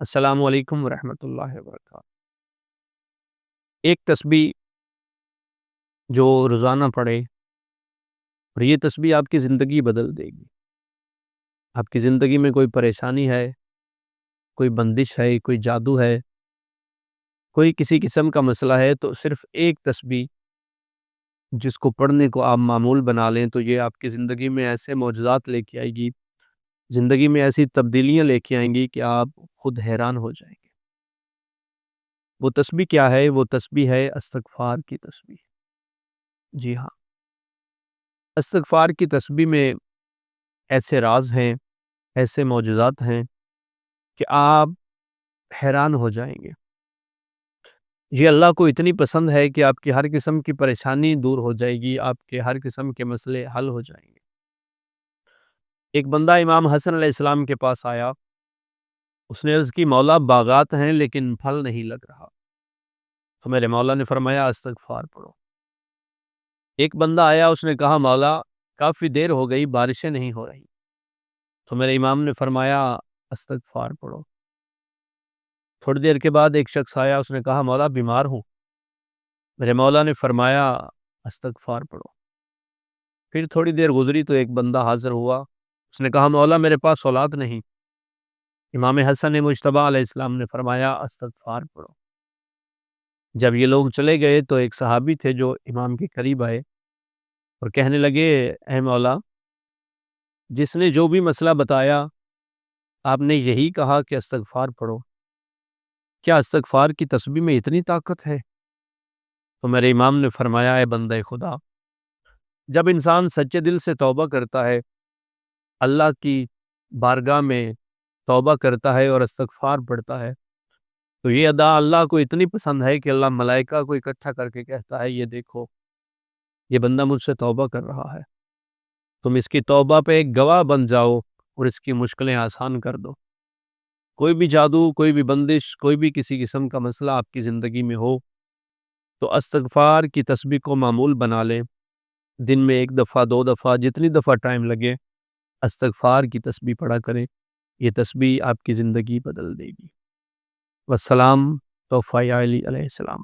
السلام علیکم ورحمۃ اللہ وبرکاتہ۔ ایک تسبیح جو روزانہ پڑھے اور یہ تسبیح آپ کی زندگی بدل دے گی۔ آپ کی زندگی میں کوئی پریشانی ہے، کوئی بندش ہے، کوئی جادو ہے، کوئی کسی قسم کا مسئلہ ہے، تو صرف ایک تسبیح جس کو پڑھنے کو آپ معمول بنا لیں تو یہ آپ کی زندگی میں ایسے معجزات لے کے آئے گی، زندگی میں ایسی تبدیلیاں لے کے آئیں گی کہ آپ خود حیران ہو جائیں گے۔ وہ تسبیح کیا ہے؟ وہ تسبیح ہے استغفار کی تسبیح۔ جی ہاں، استغفار کی تسبیح میں ایسے راز ہیں، ایسے معجزات ہیں کہ آپ حیران ہو جائیں گے۔ یہ اللہ کو اتنی پسند ہے کہ آپ کی ہر قسم کی پریشانی دور ہو جائے گی، آپ کے ہر قسم کے مسئلے حل ہو جائیں گے۔ ایک بندہ امام حسن علیہ السلام کے پاس آیا، اس نے عرض کی مولا باغات ہیں لیکن پھل نہیں لگ رہا، تو میرے مولا نے فرمایا استغفار پڑھو۔ ایک بندہ آیا، اس نے کہا مولا کافی دیر ہو گئی بارشیں نہیں ہو رہی، تو میرے امام نے فرمایا استغفار پڑھو۔ تھوڑی دیر کے بعد ایک شخص آیا، اس نے کہا مولا بیمار ہوں، میرے مولا نے فرمایا استغفار پڑھو۔ پھر تھوڑی دیر گزری تو ایک بندہ حاضر ہوا، اس نے کہا مولا میرے پاس اولاد نہیں، امام حسن مجتبیٰ علیہ السلام نے فرمایا استغفار پڑھو۔ جب یہ لوگ چلے گئے تو ایک صحابی تھے جو امام کے قریب آئے اور کہنے لگے اے مولا، جس نے جو بھی مسئلہ بتایا آپ نے یہی کہا کہ استغفار پڑھو، کیا استغفار کی تسبیح میں اتنی طاقت ہے؟ تو میرے امام نے فرمایا اے بندہ خدا، جب انسان سچے دل سے توبہ کرتا ہے، اللہ کی بارگاہ میں توبہ کرتا ہے اور استغفار پڑھتا ہے، تو یہ ادا اللہ کو اتنی پسند ہے کہ اللہ ملائکہ کو اکٹھا کر کے کہتا ہے یہ دیکھو یہ بندہ مجھ سے توبہ کر رہا ہے، تم اس کی توبہ پہ ایک گواہ بن جاؤ اور اس کی مشکلیں آسان کر دو۔ کوئی بھی جادو، کوئی بھی بندش، کوئی بھی کسی قسم کا مسئلہ آپ کی زندگی میں ہو تو استغفار کی تسبیح کو معمول بنا لیں۔ دن میں ایک دفعہ، دو دفعہ، جتنی دفعہ ٹائم لگے استغفار کی تسبیح پڑھا کریں، یہ تسبیح آپ کی زندگی بدل دے گی۔ والسلام، توفیع علی علیہ السلام۔